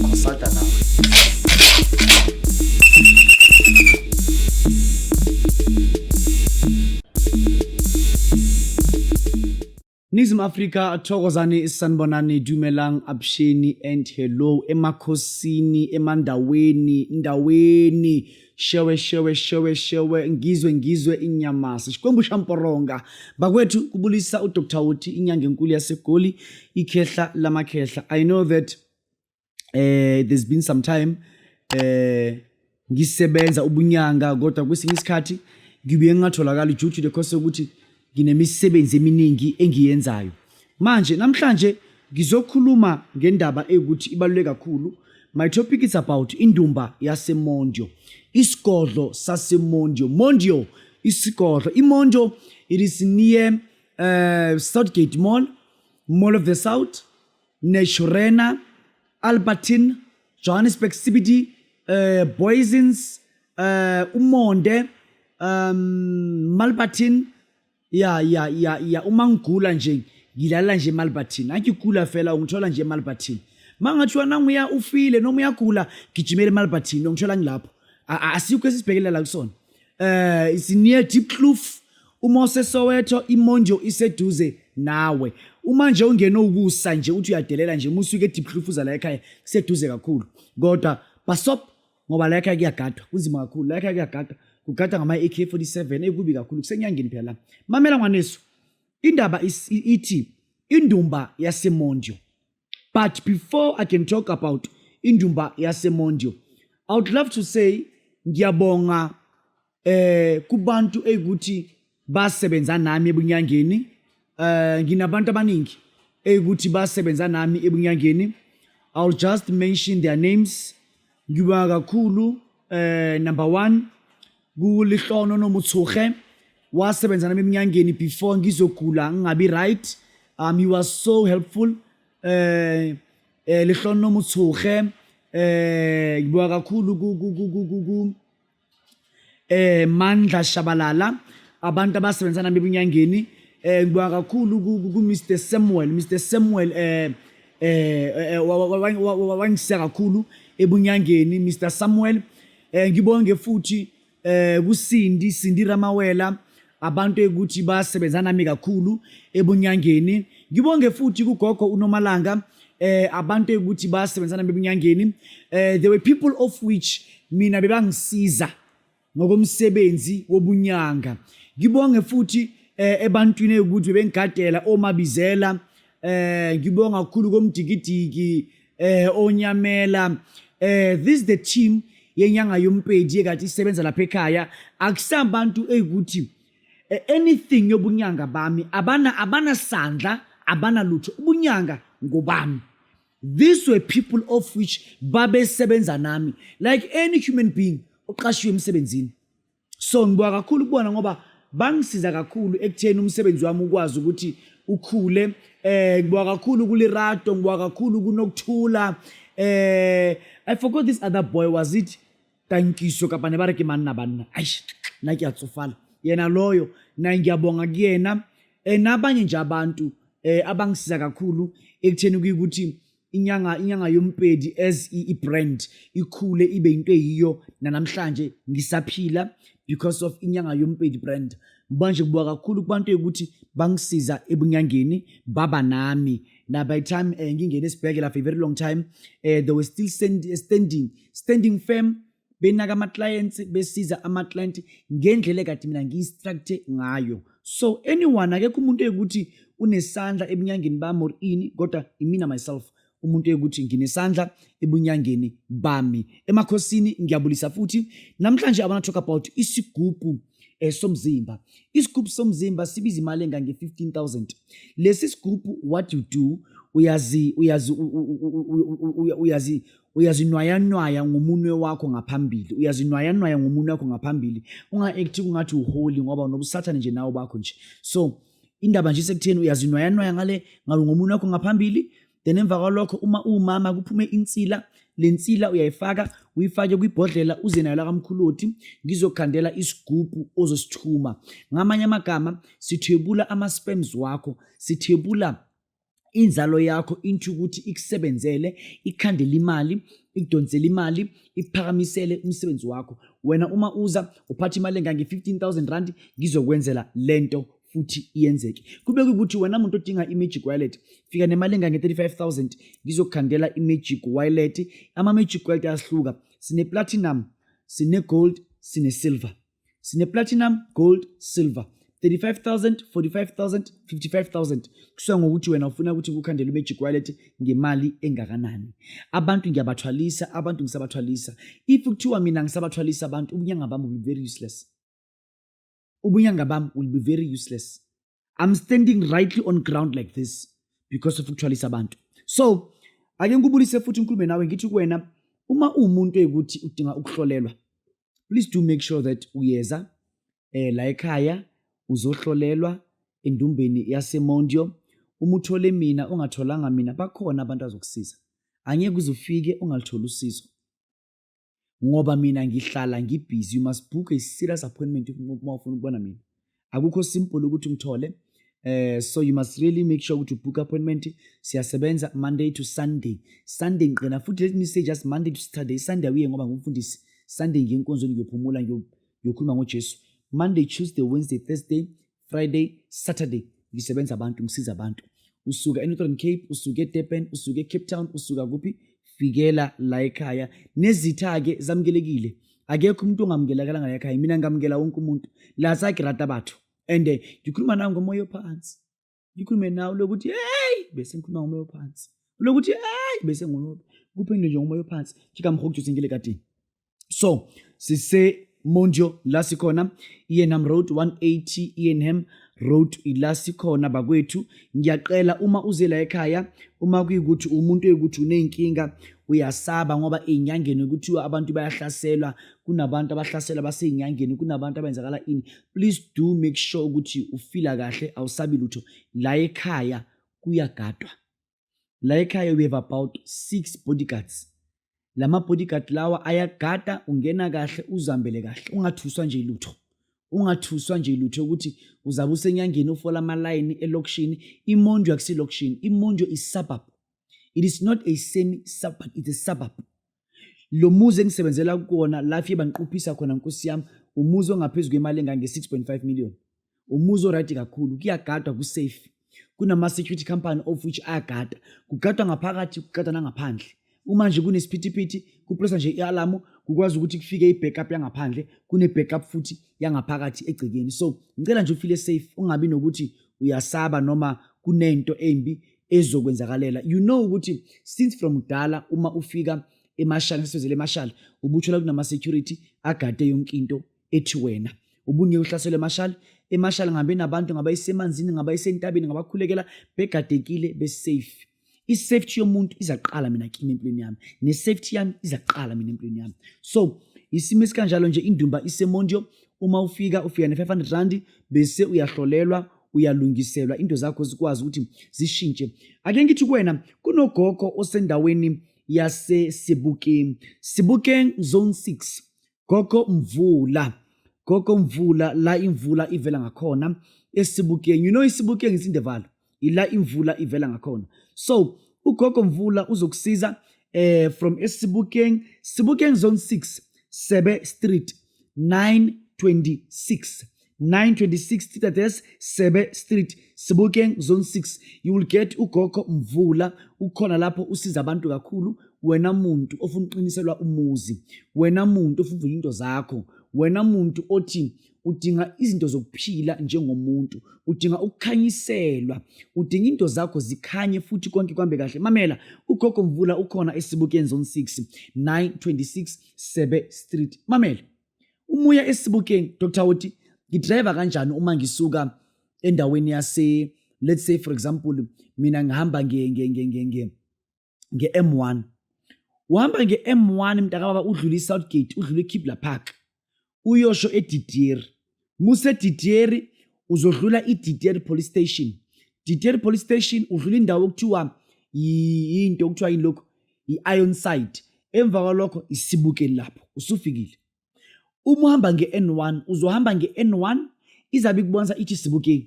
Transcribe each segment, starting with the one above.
consulta nawe. Nizim Africa, Thokozani, Sanbonani, Dumelang, Absheni, and hello, Emakhosini, Emandaweni, Ndaweni, shewe, ngizwe inyamasi. Shikwembu shamporonga. Bagwetu kubulisa uDr. Uti, inyanga enkulu yaseGoli, ikhehla lamakhehla. I know that there's been some time ngisebenza ubunyanga kodwa kwesinye isikhathi ngibuye ngatholakala due to the cause ukuthi nginemisebenzi eminingi engiyenzayo. Manje namhlanje ngizokhuluma ngendaba ukuthi ibaluleke kakhulu. My topic is about indumba yaseMondio. Isigodlo saseMondio. Mondio isigodlo. IMondio, it is near Southgate Mall, Mall of the South, Neshorena, Albertine, Johannesburg CBD, Boysens, Umonde, Malbertine. Ya uma ngigula nje ngilala nje Malbertine. Angigula fela ungithola nje Malbertine. Mangathiwa nanguya ufile noma uyagula gijimele Malbertine ungithola ngilapho. Asikho esibhekelela kusona. It's near Diepkloof, uMose Soweto, iMondio iseduze nawe. Uma nje ungena ukusa nje uthi uyadelela nje musuke eDiepkloof uza la ekhaya kuseduze kakhulu. Kodwa basop ngoba la ekhaya kuyagadwa kunzima kakhulu. La ekhaya kuyagadwa kugada ngama AK47 ekubi kakhulu kusenyangeni phela. Mamela ngwaneso. Indaba ithi indumba yaseMondio. But before I can talk about indumba yaseMondio, I would love to say ngiyabonga kubantu ekuthi basebenza nami ebunyangeni. Nginabantu abaningi ekuthi basebenza nami ebunyangeni. I'll just mention their names. Ngibonga kakhulu number 1 kuLihlono noMuthuge wasebenza nami eminyangeni before ngizogula ngingabi right. He was so helpful. Lihlono noMuthuge ngibonga kakhulu Mandla Shabalala, abantu abasebenza nami eminyangeni. Ngibonga kakhulu ku Mr. Samuel wangisiza kakhulu ebunyangeni Mr. Samuel. Ngibonge futhi kuSindi Ramawela, abantu ekuthi basebenza nami kakhulu ebunyangeni. Ngibonge futhi kuGogo uNomalanga, abantu ekuthi basebenza nami ebunyangeni. There were people of which mina bebangisiza ngokomsebenzi wobunyanga. Ngibonge futhi ebantwini ekuthi bengigadela oMabizela. Ngibonga kakhulu koMdikidiki, oNyamela. This is the team yenyanga yompedi ekade isebenza lapha ekhaya. Akusabantu ekuthi anything yobunyanga bami abana sandla abana lutho ubunyanga ngobami. These were people of which babesebenza nami like any human being oqashiwe emsebenzini. So ngibonga kakhulu kubona ngoba bangisiza kakhulu ekutheni umsebenzi wami ukwazi ukuthi ukhule. Ngibonga kakhulu kuLirato, ngibonga kakhulu kuNokuthula. I forgot this other boy, was it Tankiso kapane bareke manna banna. Aish na kiyatsofala yena loyo na ngiyabonga kuyena. Nabanye nje abantu abangisiza kakhulu ekutheni ukuthi inyanga yompedi as i-brand ikhule ibe into eyiyo namhlanje ngisaphila because of inyanga yompedi brand. Manje kubonga kakhulu kubantu ukuthi bangisiza ebunyangeni baba nami. Now by the time ngingena esibhekela for a very long time, they were still standing firm benaka ama clients besiza ama client ngendlela ekade mina ngiyistructure ngayo. So anyone akekho umuntu ekuthi unesandla ebunyangeni bami or ini, kodwa imina myself umuntu ekuthi nginesandla ebunyangeni bami. Emakhosini ngiyabulisa futhi namhlanje abana talk about isigubhu somzimba. Isigubhu somzimba sibiza imali engange 15,000. Lesi sigubhu what you do uyazinwaya ngomunwe wakho ngaphambili. Uyazinwaya ngomunwe wakho ngaphambili. Unga-act kungathi uholy ngoba unobusathane nje nawo bakho nje. So indaba nje sekutheni uyazinwaya ngale ngomunwe wakho ngaphambili. Then emva kwalokho uma umama kuphume insila, le nsila uyifake kwibhodlela uze nayo la kaMkhuloti ngizokhandela isigubhu ozosithuma. Ngamanye amagama sithebula ama sperms wakho, sithebula inzalo yakho into ukuthi ikusebenzele, ikhandele imali, ikudonsele imali, iphakamisele umsebenzi wakho. Wena uma uza uphatha imali engange 15,000 rand, ngizokwenzela lento futhi iyenzeke. Kube ukuthi wena umuntu odinga iMagic Wallet, fika nemali engange 35,000, ngizokukhandela iMagic Wallet. Ama-Magic Wallet ayahluka. Sine platinum, sine gold, sine silver. Sine platinum, gold, silver. 35,000, 45,000, 55,000. Kusuka ngokuthi wena ufuna ukuthi ukukhandela iMagic Wallet ngemali engakanani. Abantu ngiyabathwalisa, abantu ngisabathwalisa. If kuthiwa mina ngisabathwalisa abantu, ubunyanga bami will be very useless. Ubunyanga bami will be very useless. I'm standing rightly on ground like this because of ukuthwalisa abantu. So, ake ngikubulise futhi ngikhulume nawe ngithi kuwena, uma umuntu ukuthi udinga ukuhlolelwa, please do make sure that uyeza la ekhaya uzohlolelwa endumbeni yaseMondio. Uma uthole mina ungatholanga mina, bakhona abantu azokusiza. Angeke uzufike ungalitholi usizo, ngoba mina ngihlala ngibusy. You must book a serious appointment uma ufuna ukubona mina. Akukho simple ukuthi ngithole. So you must really make sure to book appointment. Siyasebenza Monday to Sunday. Sunday ngqina futhi, let me say just Monday to Saturday. Sunday uye ngoba ngumfundisi. Sunday ngiyenkonzweni ngiyophumula ngiyokhuluma ngoJesu. Monday, Tuesday, Wednesday, Thursday, Friday, Saturday ngisebenza abantu, ngisiza abantu. Usuka eNorthern Cape, usuka eDurban, usuka eCape Town, usuka kuphi, fikela la ekhaya. Nezitha-ke zamukelekile. Akekho umuntu ongamukelakala la ekhaya. Mina ngamukela wonke umuntu. La sakirata batho. And ngikhuluma nawe ngomoya ophansi. Ngikhulume nawe lokuthi hey, bese ngikhuluma ngomoya ophansi. Lokuthi hey, bese ngomoya. Kuphendule nje ngomoya ophansi. Ngikamhokujuse ngile kadini. So, sise Mondio la sikhona, Ienham Road 180, Ienham Road ila sikhona bakwethu. Ngiyaqela uma uze la ekhaya, uma kuyikuthi umuntu ukuthi unenkinga, uyasaba ngoba enyangeni ukuthi abantu bayahlaselwa, kunabantu abahlasela basenyangeni, kunabantu abenzakala ini. Please do make sure ukuthi ufila kahle, awusabi lutho. La ekhaya kuyagadwa. La ekhaya we have about 6 bodyguards. Lama bodyguard lawa ayagada, ungena kahle, uzambele kahle, ungathuswa nje lutho. Ungathuswa nje lutho ukuthi uzabe usenyangeni ufola ama-line elokishini. iMondio akusilokishini. iMondio is suburb. It is not a semi-suburb, it is suburb. Lo muzi engisebenzela kuona la fike bangiquphisa khona nkosi yami, umuzi ongaphezulu kwemali engange 6.5 million. Umuzi oright kakhulu, kuyagadwa, kusafe. Kunama security company of which ayagada. Kugadwa ngaphakathi, kugadwa nangaphandle. Uma nje kunesiphithiphithi, kupressa nje i-alarm, kukwazi ukuthi kufike i-backup yangaphandle, kune-backup futhi yangaphakathi egcekeni. So, ngicela nje ufile safe, ungabi nokuthi uyasaba noma kunento embi ezokwenzakalela. You know ukuthi since from dala uma ufika eMarshall, sesizele eMarshall, ubuthola kunama security agade yonke into ethi wena. Ubunye uhlasele eMarshall ngabe nabantu ngabayisemanzini, ngabayisentabeni, ngabakhulekela begadekile besafe. I-safety yomuntu izaqala mina kimi empilweni yami, ne-safety yami izaqala mina empilweni yami. So, isimo esikanjalo nje, indumba iseMondio. Uma ufika ne-500 rand, bese uyahlolelwa, uyalungiselwa, into zakho zikwazi ukuthi zishintshe. Ake ngithi kuwena, kunogogo osendaweni yase-Sebokeng, Sebokeng Zone 6, Gogo Mvula, la imvula ivela ngakhona eSebokeng. You know iSebokeng is in the valley, ila imvula ivela ngakhona. So, ugogo Mvula uzokusiza from eSebokeng, Sebokeng Zone 6, Sebe Street, 926. 926 Titates, Sebe Street, Sebokeng Zone 6. You will get ugogo Mvula, ukhona lapho usiza abantu kakhulu. Wena muntu ofuna uqiniselwa umuzi, wena muntu ofuna ukuvula into zakho, wena muntu othi udinga izinto zokuphila njengomuntu, udinga ukukhanyiselwa, udinga into zakho zikhanye futhi konke kuhambe kahle. Mamela, ugogo Mvula ukhona eSebokeng Zone 6, 926 Sebe Street. Mamela, umuya eSebokeng, Dr. Woti, ngidriver kanjani uma ngisuka endaweni yase, let's say for example, mina ngihamba nge-M1. Uhamba nge-M1 mntakababa, udlula iSouthgate, udlula eKibla Park, uyosho eDidier. Muse Didier uzodlula iDidier Police Station. Didier Police Station udlula indawo okuthiwa into okuthiwa yilokho i-Ironside. Emva kwalokho iSebokeng lapho usufikile. Uma uhamba nge-N1, uzohamba nge-N1 izabe kubonisa ithi Sebokeng.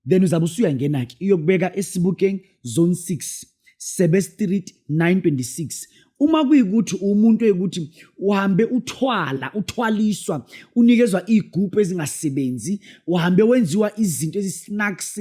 then uzabe usuyangena-ke iyokubeka eSebokeng Zone 6 Sebe Street 926. Uma kuyikuthi umuntu ukuthi uhambe uthwaliswa unikezwa igroup ezingasebenzi, uhambe wenziwa izinto ezisnacks,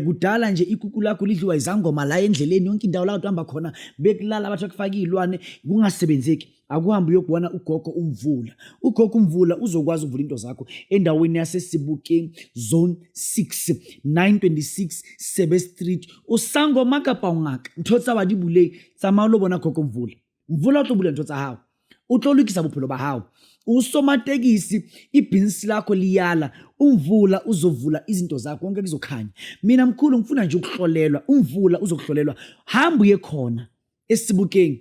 kudala nje ikuku lakho lidliwa izangoma la endleleni yonke indawo la uhamba khona bekulala abathi bakufaka izilwane kungasebenzeki, akuhambe uyokubona ugogo uMvula. Ugogo uMvula uzokwazi ukuvula into zakho endaweni yaseSebokeng Zone 6 926 Sebe Street. Usangoma kapa ungaka ntotsa ba di bule tsamaya lo bona gogo Mvula. Mvula o tlo bula ntho tsa hao, o tlo lokisa bophelo ba hao. Usomatekisi ibhizinisi lakho liyala, uMvula uzovula izinto zakho konke kuzokhanya. Mina mkhulu ngifuna nje ukuhlolelwa, uMvula uzokuhlolelwa. Hamba uye khona eSebokeng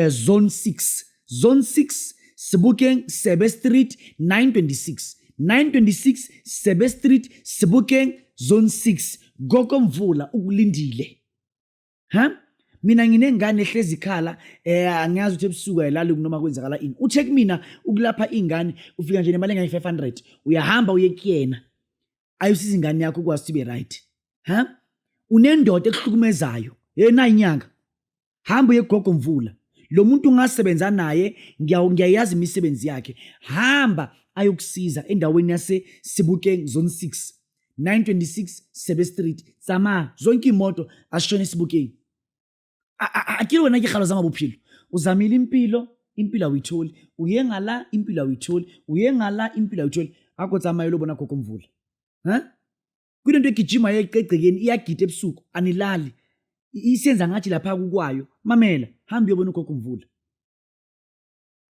Zone 6 Sebokeng Sebe Street 926 Sebe Street Sebokeng Zone 6. Gogo Mvula ukulindile. Mina nginengane ehlezi ikhala, angiyazi ukuthi ebusuku ayilali noma kwenzakala ini. Uthe kumina ukulapha ingane ufika nje nemali engayi-500, uyahamba uye kuyena ayusiza ingane yakho ukwazi ukuthi ibe right. Unendoda ekuhlukumezayo nayi inyanga, hamba uye kugogo Mvula. Lo muntu ungasebenza naye, ngiyayazi imisebenzi yakhe. Hamba ayokusiza endaweni yaseSebokeng Zone 6 926 Sebe Street. Sama zonke imoto ashone eSebokeng. Akile wena ke khalo zama bophelo, uzamile impilo awuyitholi, uye ngala impilo awuyitholi, uye ngala impilo awuyitholi. Akotsamayo lo bona gogo Mvula. Kunento egijima yeqegcekeni iyagida ebusuku anilali, isenza ngathi lapha kukwayo. Mamela, hamba uyobona ugogo Mvula,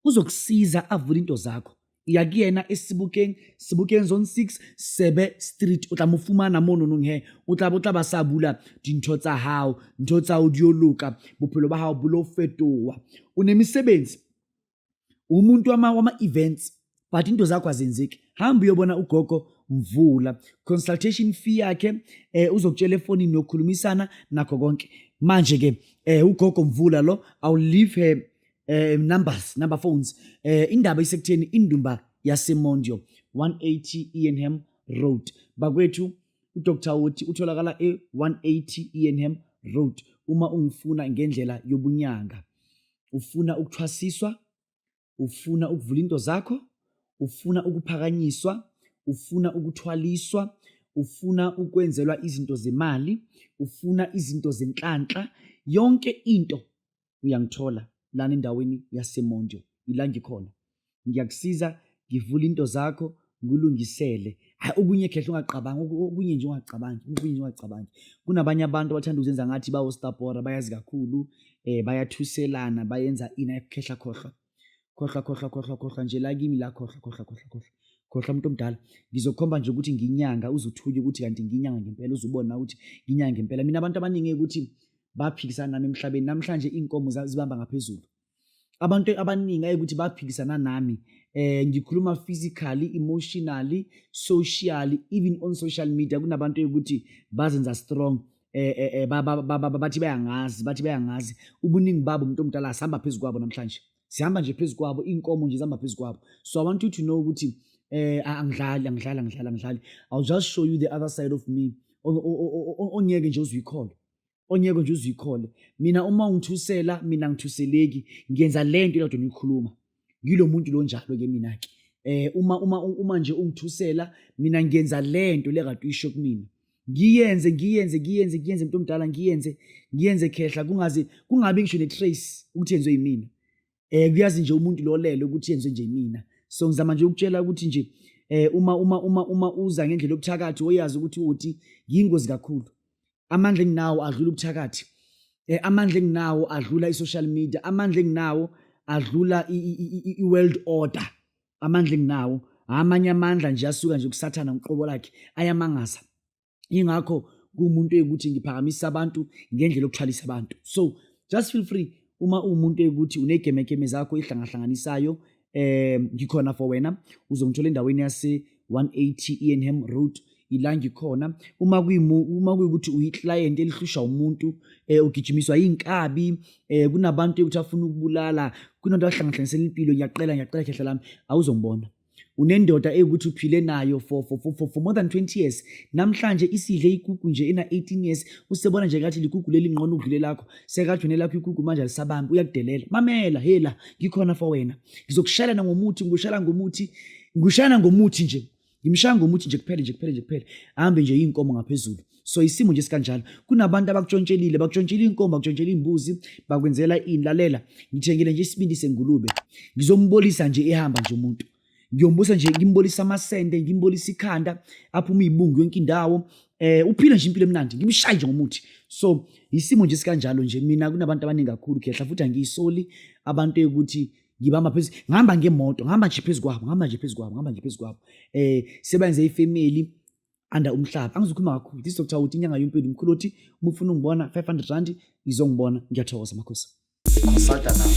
uzokusiza avula into zakho. Iyakuyena eSebokeng Zone 6 Sebe Street. O tla mo fumana mono nonghe, o tla ba sa bula dintho tsa hao, ntho tsa o dioloka, bophelo ba hao bulo fetowa. Unemisebenzi, umuntu wama events, but into zakho azenzeki. Hamba uyobona ugogo Mvula. Consultation fee yakhe uzokutshela efonini yokukhulumisana nakho konke. Manje ke ugogo Mvula lo, I'll leave her number phones. Indaba isekutheni indumba yaseMondio 180 Ianham Road. Bakwethu uDr uthi utholakala e180 Ianham Road. Uma ungifuna ngendlela yobunyanga, ufuna ukuthwasiswa, ufuna ukuvula into zakho, ufuna ukuphakanyiswa, ufuna ukuthwaliswa, ufuna ukwenzelwa izinto zemali, ufuna izinto zenhlanhla, yonke into uyangithola lana endaweni yaseMondio. Ila ngikhona, ngiyakusiza, ngivula into zakho, ngilungisele. Okunye khehle ungaqabanga, okunye nje ungacabangi. Kunabanye abantu abathanda ukuzenza ngathi bawo stapora, bayazi kakhulu, bayathuselana, bayenza ina ekhehla khohlwa nje la kimi la khohlwa umuntu omdala. Ngizokhomba nje ukuthi nginyanga, uzuthuke ukuthi kanti nginyanga ngempela, uzubona ukuthi nginyanga ngempela. Mina abantu abaningi ukuthi baphikisana nami emhlabeni namhlanje inkomo zibamba ngaphezulu. Abantu abaningi ukuthi baphikisana nami, ngikhuluma physically, emotionally, socially, even on social media. Kunabantu ukuthi bazenza strong, bathi bayangazi. Ubuningi babo umuntu omdala asihamba phezulu kwabo namhlanje. Sihamba nje phezulu kwabo, inkomo nje zihamba phezulu kwabo. So I want you to know ukuthi angidlali. I'll just show you the other side of me. Onyeke nje uzikhole. Mina uma ungithusela, mina ngithuseleki, ngiyenza lento elodwa nikhuluma. Ngilo muntu lo njalo ke mina ke. Uma nje ungithusela, mina ngiyenza lento lekade uyisho kumina. Ngiyenze umuntu omdala, ngiyenze khehla, kungabi ngisho netrace ukuthi yenziwe yimina. Kuyazi nje umuntu lo lele ukuthi yenziwe nje yimina. So ngizama nje ukutshela ukuthi nje uma uza ngendlela yokuthakathi, oyazi ukuthi yingozi kakhulu. Amandla enginawo adlula ubuthakathi, amandla enginawo adlula i-social media, amandla enginawo adlula i-world order. Amandla enginawo amanye amandla nje asuka nje kusathana ngoqobo lakhe, ayamangaza. Ingakho kuumuntu ukuthi ngiphakamisa abantu ngendlela yokuthwalisa abantu. So just feel free, uma umuntu ukuthi unegemekeme zakho ihlangahlanganisayo, ngikhona for wena. Uzongithola endaweni yase 180 Ianham Road. Ila ngikhona. Uma kuyikuthi uyiclient elihlusha umuntu, ugijimiswa inkabi, kunabantu ukuthi afuna ukubulala, kunanto ahlangahlanganisela impilo, ngiyaqela khehla lami, awuzongibona. unendoda ekuthi uphile nayo for more than 20 years, namhlanje isidle igugu nje ena 18 years, usebona nje kathi ligugu leli ngqono ukudlule lakho, sekathi wena lakho igugu manje alisabambi, uyakudelela. Mamela, hela ngikhona for wena, ngizokushayela ngomuthi, ngushayana ngomuthi nje, ngimshaya ngomuthi nje kuphele, ahambe nje inkomo ngaphezulu. So isimo nje sikanjalo. Kunabantu abakutshontshela, bakutshontshela inkomo, bakutshontshela imbuzi, bakwenzela indlalela. Ngithengile nje isibindi sengulube, ngizombolisa nje ehamba nje umuntu, ngiyombusa nje, ngimbolisa amasende, ngimbolisa ikhanda, aphuma izibungu yonke indawo, uphile nje impilo emnandi, ngimshaye nje ngomuthi. So isimo nje sikanjalo nje. Mina kunabantu abaningi kakhulu khehla, futhi angiyisoli abantu ukuthi ngibamba phezulu, ngihamba ngemoto, ngihamba nje phezu kwabo, sebenze ifamily under umhlaba. Angizukhuluma kakhulu, this Dr. Uthi inyanga yompilo mkhulu uthi uma ufuna ungibona 500 rand izongibona. Ngiyathokoza makhosi. Consulta nawe.